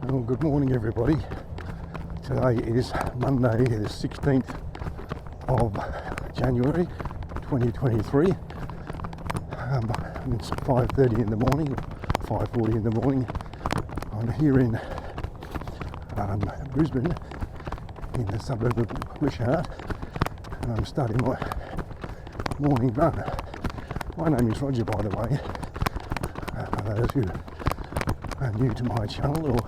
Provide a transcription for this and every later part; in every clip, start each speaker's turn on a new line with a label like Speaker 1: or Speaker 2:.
Speaker 1: Well, good morning everybody. Today is Monday the 16th of January 2023. It's 5:30 in the morning, or 5:40 in the morning. I'm here in Brisbane, in the suburb of Wishart, and I'm starting my morning run. My name is Roger, by the way, for those who are new to my channel, or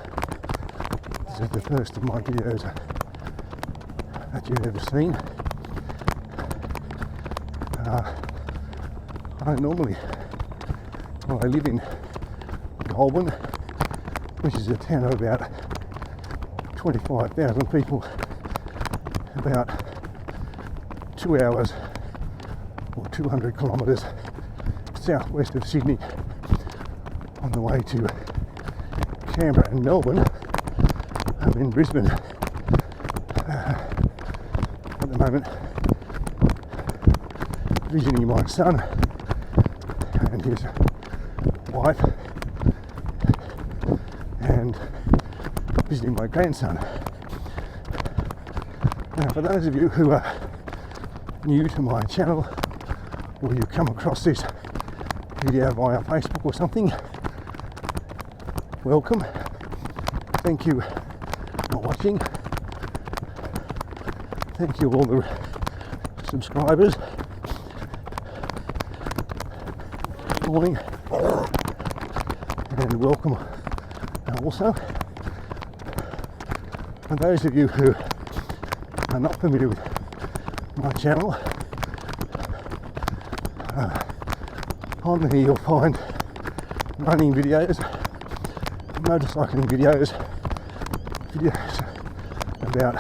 Speaker 1: this is the first of my videos that you've ever seen. I live in Goulburn, which is a town of about 25,000 people, about 2 hours or 200 kilometres southwest of Sydney, on the way to Canberra and Melbourne. I'm in Brisbane at the moment, visiting my son and his wife, and visiting my grandson. Now, for those of you who are new to my channel, or you come across this video via Facebook or something, welcome. Thank you for watching. Thank you all the subscribers. Good morning and welcome also. For those of you who are not familiar with my channel, on here you'll find running videos, motorcycling videos, videos about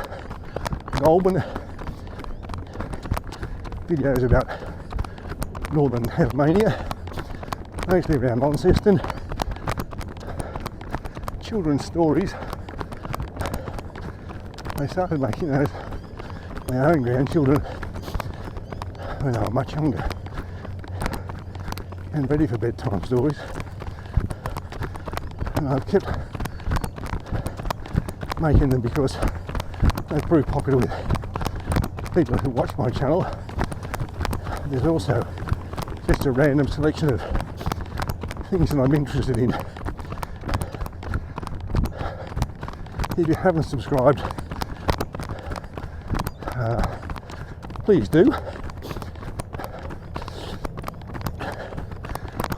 Speaker 1: Goulburn, videos about northern Tasmania, mostly around Launceston, children's stories. I started making those, my own grandchildren, when I was much younger and ready for bedtime stories, and I've kept making them because they prove popular with people who watch my channel. There's also just a random selection of things that I'm interested in. If you haven't subscribed, please do.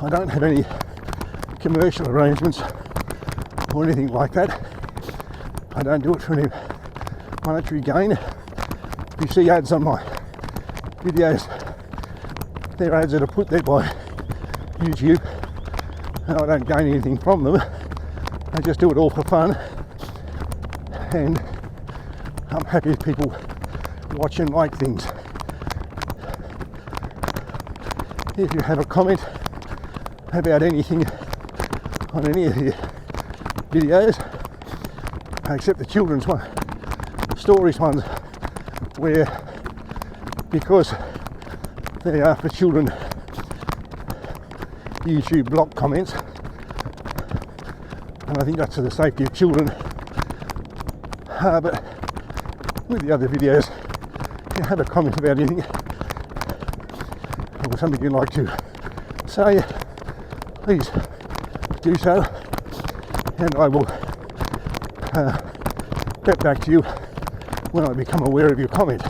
Speaker 1: I don't have any commercial arrangements or anything like that. I don't do it for any monetary gain. If you see ads on my videos, they're ads that are put there by YouTube, and I don't gain anything from them. I just do it all for fun, and I'm happy if people watch and like things. If you have a comment about anything on any of the videos, except the children's one, stories ones, where, because they are for children, YouTube block comments, and I think that's for the safety of children. But with the other videos, if you have a comment about anything or something you'd like to say, please do so, and I will get back to you when I become aware of your comment.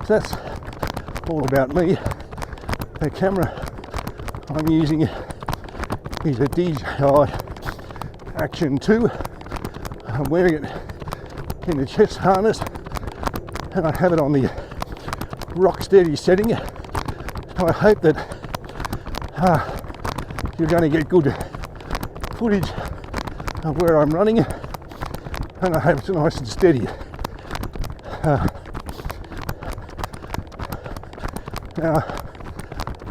Speaker 1: So that's all about me. The camera I'm using is a DJI Action 2. I'm wearing it in the chest harness, and I have it on the rock steady setting, so I hope that you're going to get good footage of where I'm running, and I hope it's nice and steady. Now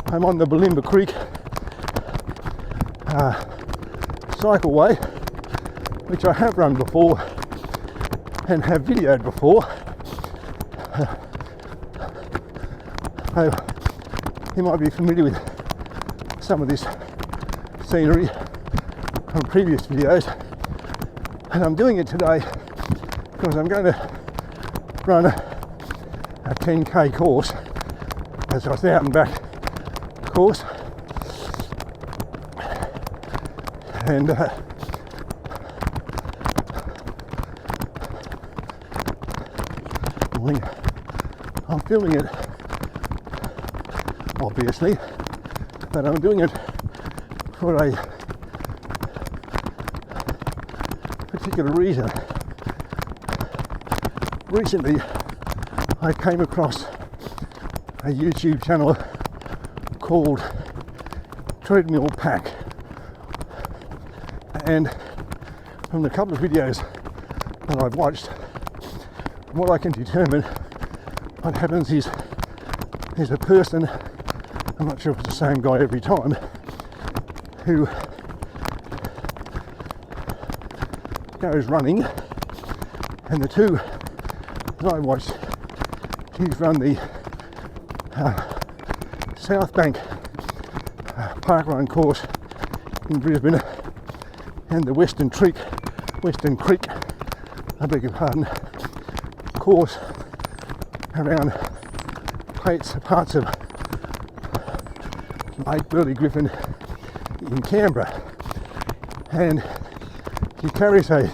Speaker 1: I'm on the Bulimba Creek cycleway, which I have run before and have videoed before. So you might be familiar with some of this scenery from previous videos, and I'm doing it today because I'm going to run a 10k course. As I say, out and back course, and I'm filming it, obviously, but I'm doing it for a particular reason. Recently, I came across a YouTube channel called Treadmill Pack, and from the couple of videos that I've watched, from what I can determine, what happens is there's a person, I'm not sure if it's the same guy every time, who goes running, and the two that I watched, he's run the South Bank Park Run course in Brisbane, and the Western Creek, I beg your pardon, course around parts of Lake Burley Griffin in Canberra, and he carries a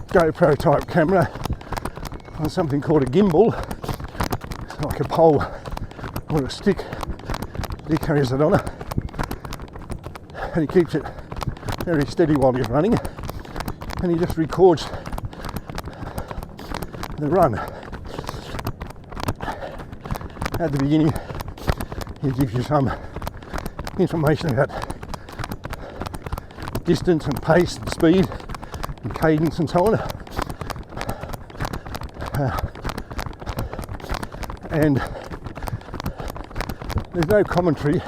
Speaker 1: GoPro type camera on something called a gimbal. It's like a pole or a stick. He carries it on it, and he keeps it very steady while he's running, and he just records the run. At the beginning, he gives you some information about distance and pace and speed and cadence and so on, and there's no commentary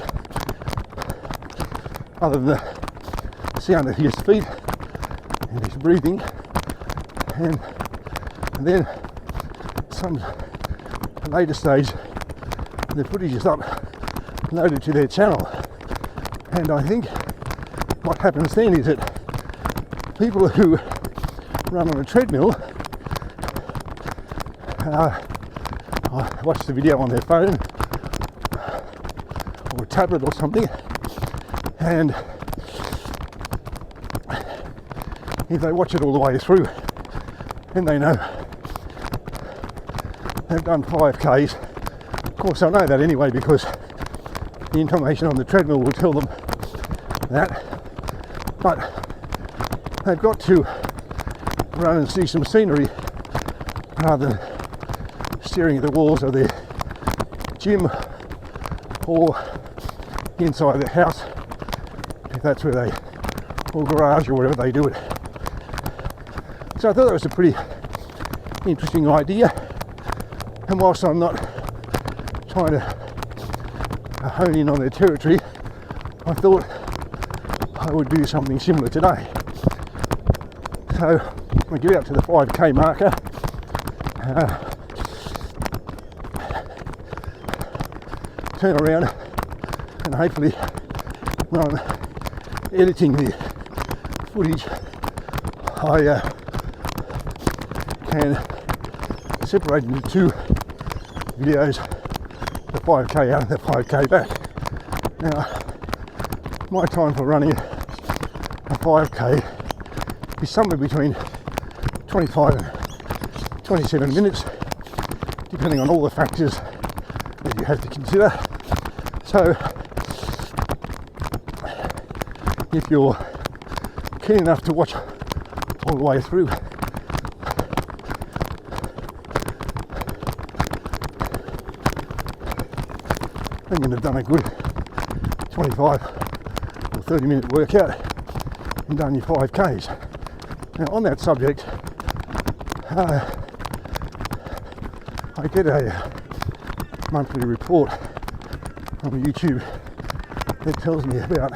Speaker 1: other than the sound of his feet and his breathing, and then some later stage the footage is up loaded to their channel, and I think what happens then is that people who run on a treadmill watch the video on their phone or a tablet or something, and if they watch it all the way through, then they know they've done 5Ks. Of course, I know that anyway because the information on the treadmill will tell them that, but they've got to run and see some scenery rather than staring at the walls of their gym or inside their house, if that's where they, or garage or wherever they do it. So I thought that was a pretty interesting idea, and whilst I'm not trying to hone in on their territory, I thought I would do something similar today. So I get out to the 5k marker, turn around, and hopefully when I'm editing the footage, I can separate into two videos, the 5k out and the 5k back. Now, my time for running a 5k is somewhere between 25 and 27 minutes, depending on all the factors that you have to consider. So, if you're keen enough to watch all the way through, then you'd have done a good 25 or 30 minute workout and done your 5Ks. Now on that subject, I get a monthly report from YouTube that tells me about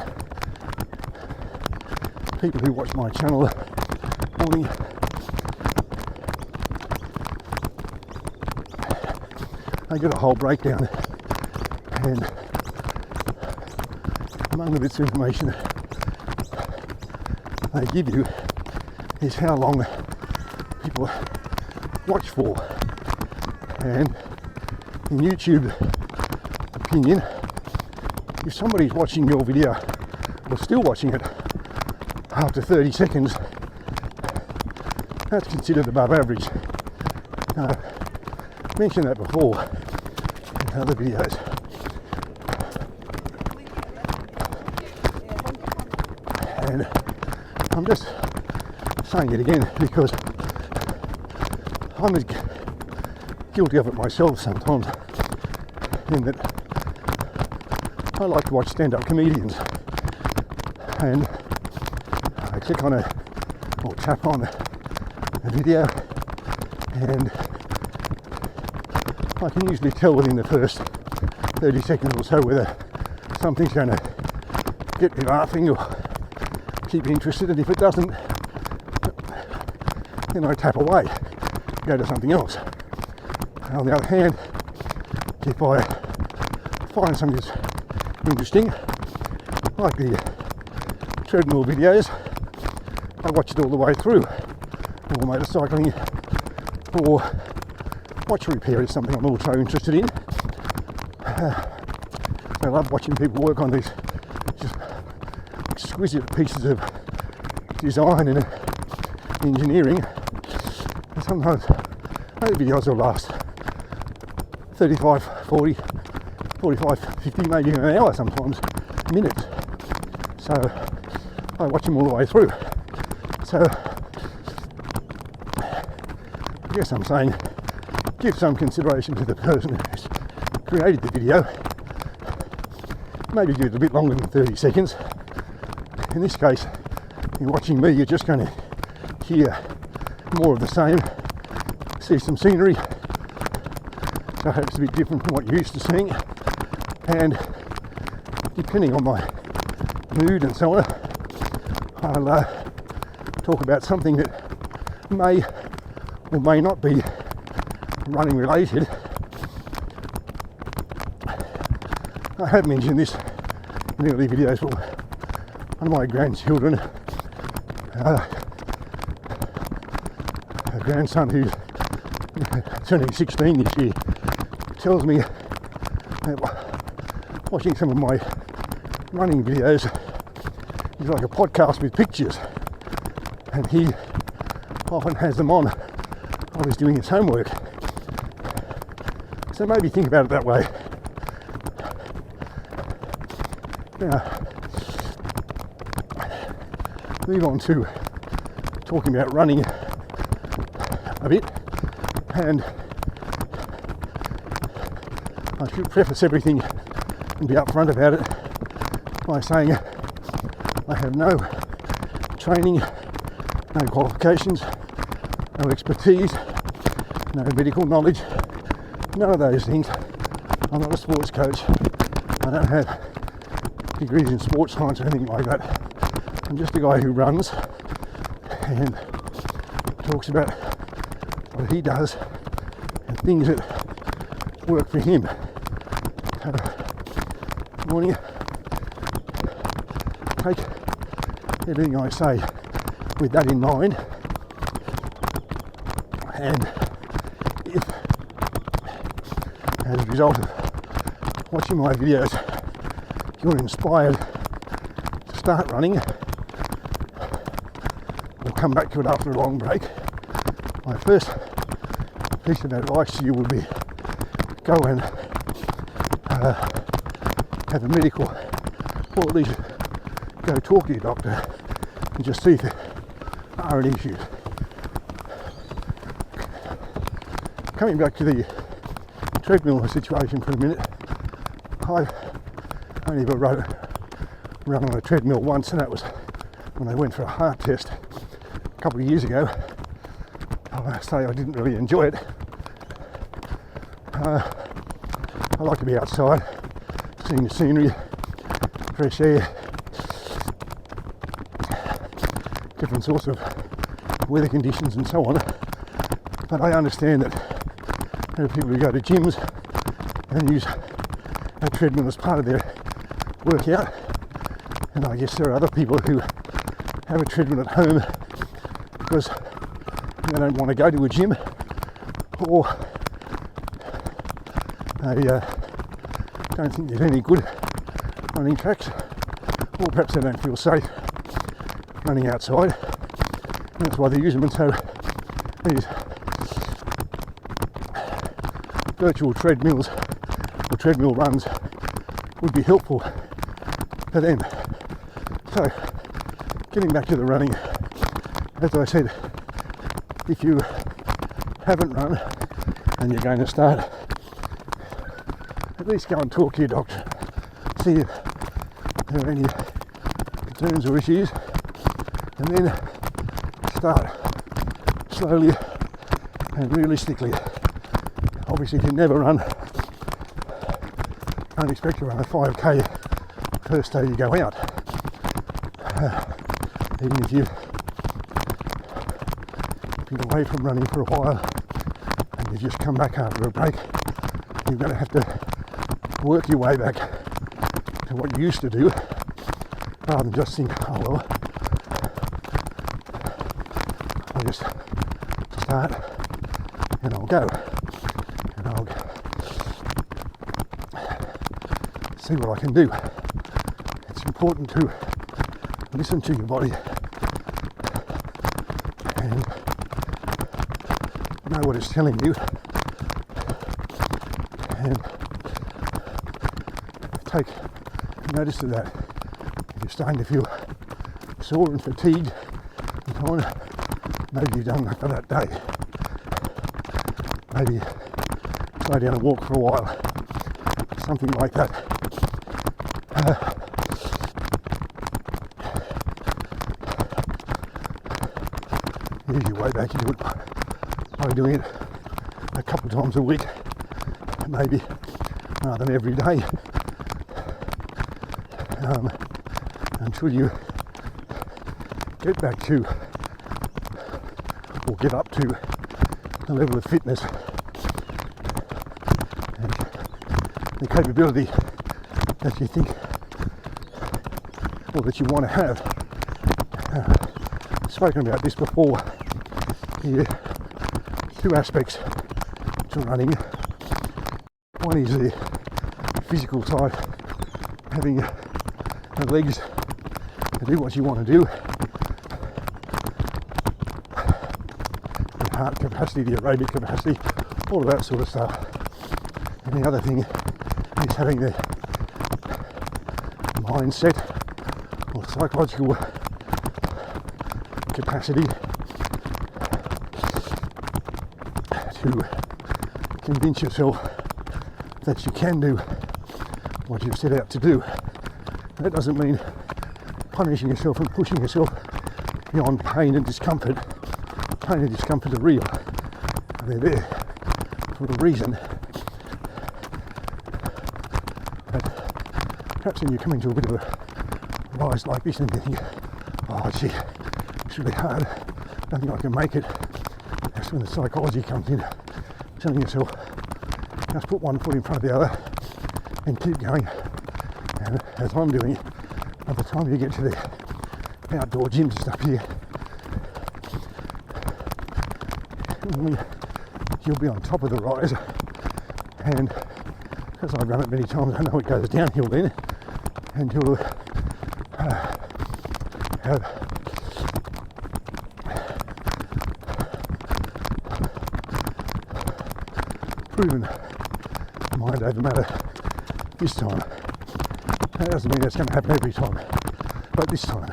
Speaker 1: people who watch my channel only. I get a whole breakdown, and among the bits of information they give you is how long people watch for. And in YouTube opinion, if somebody's watching your video or still watching it after 30 seconds, that's considered above average. I mentioned that before in other videos. And I'm just saying it again because I'm as guilty of it myself sometimes, in that I like to watch stand-up comedians, and I click on or tap on a video, and I can usually tell within the first 30 seconds or so whether something's going to get me laughing or keep me interested, and if it doesn't, then I tap away, go to something else. And on the other hand, if I find something interesting, like the treadmill videos, I watch it all the way through. Or motorcycling, or watch repair is something I'm also interested in. I love watching people work on these just exquisite pieces of design and engineering. And sometimes those videos will last 35, 40, 45, 50, maybe an hour sometimes, minutes. So I watch them all the way through. So I guess I'm saying give some consideration to the person who's created the video. Maybe give it a bit longer than 30 seconds. In this case, you're watching me, you're just going to hear more of the same, see some scenery, so it's a bit different from what you're used to seeing, and depending on my mood and so on, I'll talk about something that may or may not be running related. I have mentioned this in early videos, but one of my grandchildren, a grandson who's turning 16 this year, tells me that watching some of my running videos is like a podcast with pictures, and he often has them on while he's doing his homework. So maybe think about it that way. Now, move on to talking about running a bit, and I should preface everything and be upfront about it by saying I have no training, no qualifications, no expertise, no medical knowledge, none of those things. I'm not a sports coach. I don't have degrees in sports science or anything like that. I'm just a guy who runs and talks about what he does and things that work for him. So, good morning. Take everything I say with that in mind, and if as a result of watching my videos you're inspired to start running, we'll come back to it after a long break. My first piece of advice to you would be go and have a medical, or at least go talk to your doctor and just see if there are any issues. Coming back to the treadmill situation for a minute, I've only ever run on a treadmill once, and that was when I went for a heart test a couple of years ago. I must say I didn't really enjoy it. I like to be outside, seeing the scenery, fresh air, different sorts of weather conditions and so on. But I understand that there are people who go to gyms and use a treadmill as part of their workout, And I guess there are other people who have a treadmill at home because they don't want to go to a gym, or they don't think there's any good running tracks, or perhaps they don't feel safe running outside. And that's why they use them. And so these virtual treadmills or treadmill runs would be helpful for them. So getting back to the running, as I said, if you haven't run and you're going to start, at least go and talk to your doctor, see if there are any concerns or issues, and then start slowly and realistically. Obviously, if you never run, don't expect to run a 5k first day you go out. Even if you've been away from running for a while and you've just come back after a break, you're going to have to work your way back to what you used to do, rather than just think, oh well, I'll just start and I'll go and I'll see what I can do. It's important to listen to your body and know what it's telling you, and take notice of that. If you're starting to feel sore and fatigued and so on, maybe you've done enough for that day. Maybe slow down and walk for a while, something like that. Use your way back into it by doing it a couple of times a week, maybe, rather than every day, until you get back to or get up to the level of fitness and the capability that you think or that you want to have. I've spoken about this before. Here, two aspects to running. One is the physical side, having the legs to do what you want to do, the heart capacity, the aerobic capacity, all of that sort of stuff. And the other thing is having the mindset or psychological capacity to convince yourself that you can do what you've set out to do. That doesn't mean punishing yourself and pushing yourself beyond pain and discomfort. Pain and discomfort are real. They're there for a reason. But perhaps when you come into a bit of a rise like this and you think, oh gee, it's really hard, I don't think I can make it. That's when the psychology comes in, telling yourself, just put one foot in front of the other and keep going. And as I'm doing, by the time you get to the outdoor gyms and stuff here, you'll be on top of the rise. And because I've run it many times, I know it goes downhill then, and you'll have proven mind over matter this time. That doesn't mean that's going to happen every time, but this time.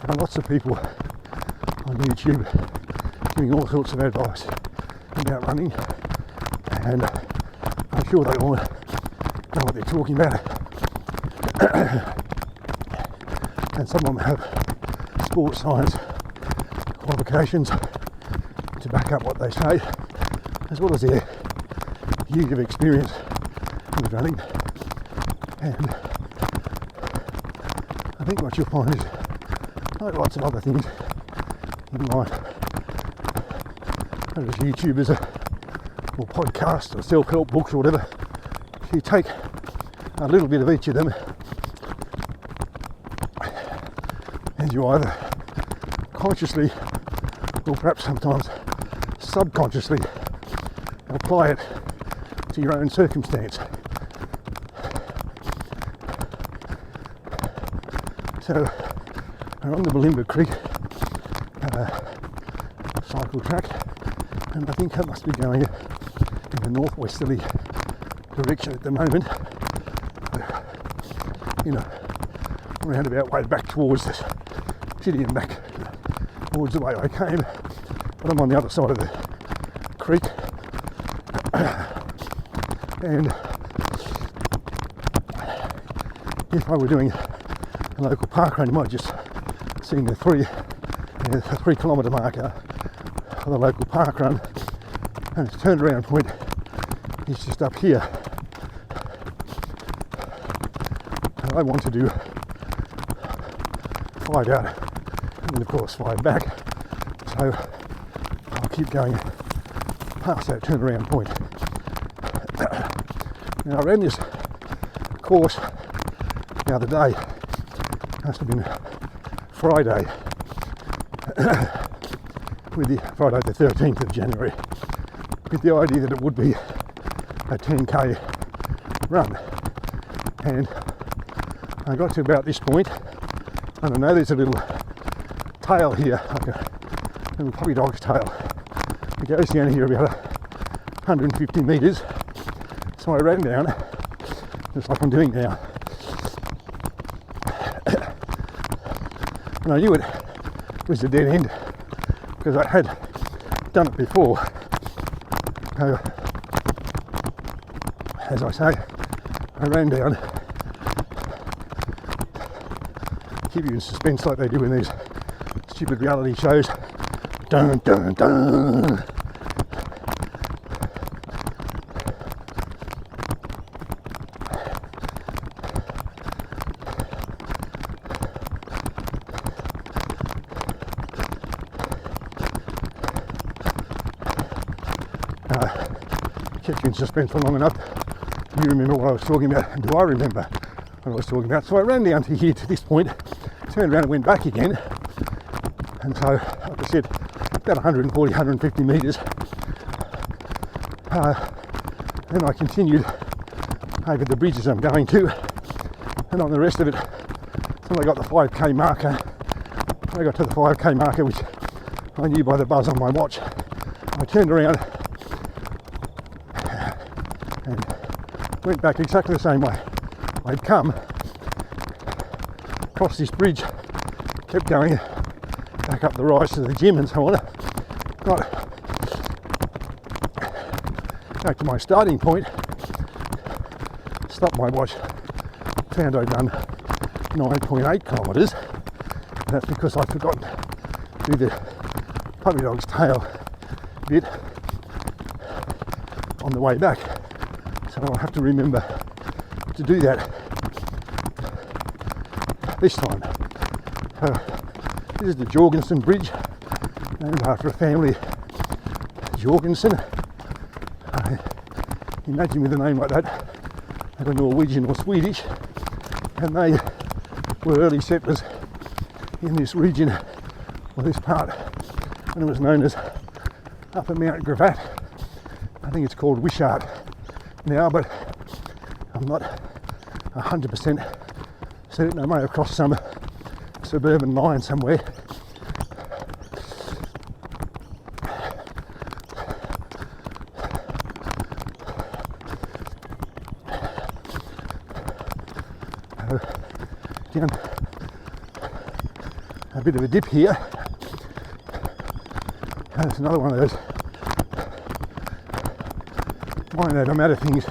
Speaker 1: There are lots of people on YouTube giving all sorts of advice about running, and I'm sure they all know what they're talking about. And some of them have sports science qualifications to back up what they say, as well as their years of experience with running. And I think what you'll find is, like lots of other things in life, those YouTubers are or podcasts or self-help books or whatever, you take a little bit of each of them and you either consciously or perhaps sometimes subconsciously apply it to your own circumstance. So I'm on the Balimba Creek cycle track, and I think I must be going in a northwesterly direction at the moment, roundabout way back towards the city and back towards the way I came, but I'm on the other side of the creek. And if I were doing a local park run, you might just seen the 3 kilometre marker for the local park run, and its turnaround point is just up here. And I want to do 5 out and then of course 5 back, so I'll keep going past that turnaround point. Now I ran this course the other day, must have been Friday, Friday the 13th of January, with the idea that it would be a 10k run. And I got to about this point, and I know there's a little tail here, like a little puppy dog's tail. It goes down here about 150 metres. So I ran down, just like I'm doing now. And I knew it was a dead end because I had done it before. As I say, I ran down, keep you in suspense like they do in these stupid reality shows. Dun dun dun. Kept you in suspense for long enough. You remember what I was talking about? Do I remember what I was talking about? So I ran down to here to this point, turned around and went back again. And so, like I said, about 140, 150 metres. Then I continued over the bridges I'm going to, and on the rest of it, until I got the 5k marker. When I got to the 5k marker, which I knew by the buzz on my watch, I turned around and went back exactly the same way I'd come, crossed this bridge, kept going back up the rise to the gym and so on, got back to my starting point, stopped my watch, found I'd done 9.8 kilometres, and that's because I'd forgotten to do the puppy dog's tail bit on the way back. So I'll have to remember to do that this time. So this is the Jorgensen Bridge, named after a family, Jorgensen. Imagine with a name like that, they were Norwegian or Swedish, and they were early settlers in this region, or this part, and it was known as Upper Mount Gravatt. I think it's called Wishart now, but I'm not 100% certain. I may have crossed some suburban line somewhere. Down a bit of a dip here. And it's another one of those minor matter things,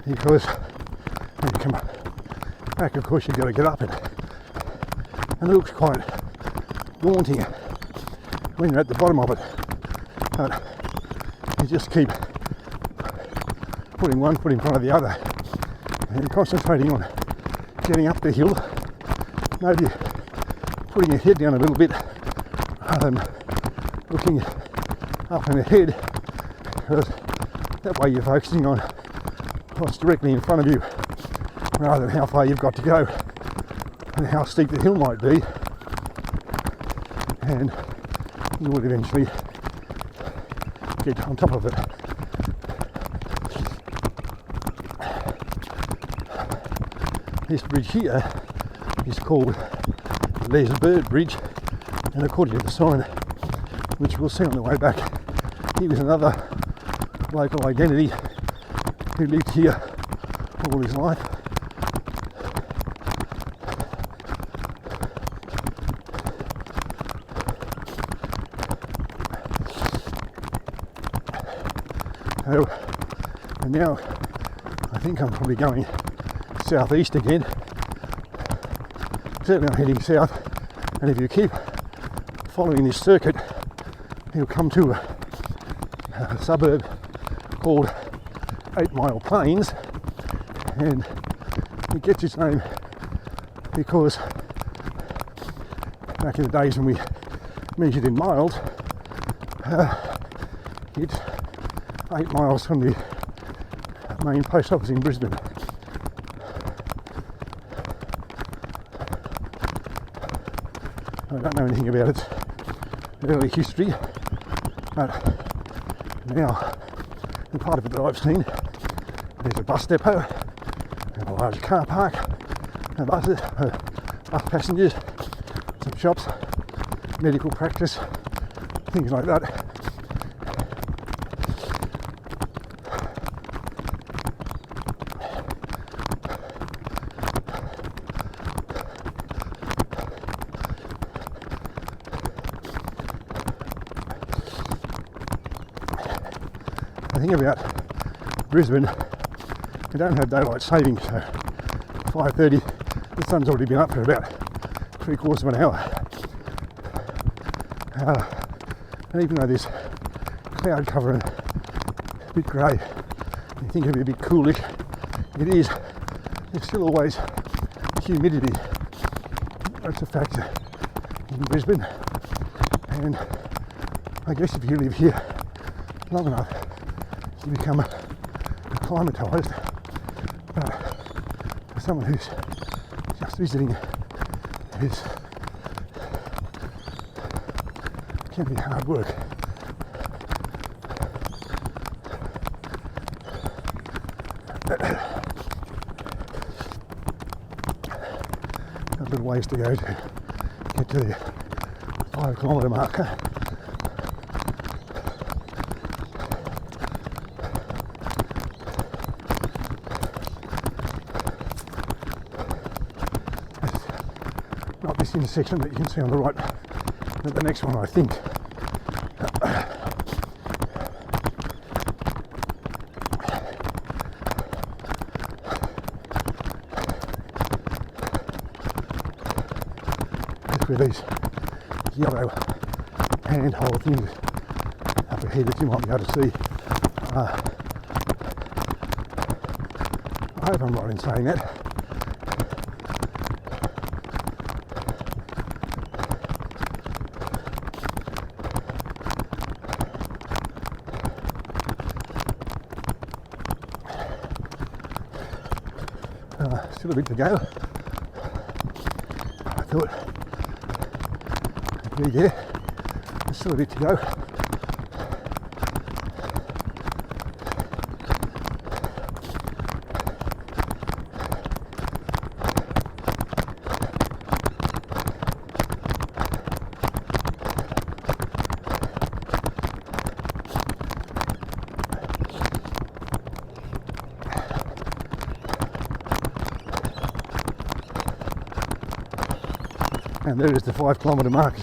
Speaker 1: because when you come back, of course, you've got to get up it, and it looks quite daunting when you're at the bottom of it, but you just keep putting one foot in front of the other and concentrating on getting up the hill, maybe putting your head down a little bit rather than looking up and ahead, because That way you're focusing on what's directly in front of you rather than how far you've got to go and how steep the hill might be, and you would eventually get on top of it. This bridge here is called the Les Bird Bridge, and according to the sign, which we'll see on the way back, he was another local identity who lived here all his life. So, and now I think I'm probably going southeast again. Certainly I'm heading south, and if you keep following this circuit, you'll come to a suburb called 8 Mile Plains, and it gets its name because back in the days when we measured in miles, it's 8 miles from the main post office in Brisbane. I don't know anything about its early history, but now, in part of it that I've seen, there's a bus depot, and a large car park, and buses, bus passengers, some shops, medical practice, things like that. The thing about Brisbane, we don't have daylight saving, so 5:30 the sun's already been up for about 3/4 of an hour. And even though there's cloud cover and a bit grey, you think it'd be a bit coolish, it is. There's still always humidity. That's a factor in Brisbane, and I guess if you live here long enough, you become acclimatised. But for someone who's just visiting, it can be hard work. A little ways to go to get to the 5 kilometre marker. Not this intersection that you can see on the right, but the next one, I think. That's where these yellow handhold things up ahead that you might be able to see. I hope I'm right in saying that. Still a bit to go. I thought it'd be there. There's still a bit to go. And there is the 5 kilometre marker.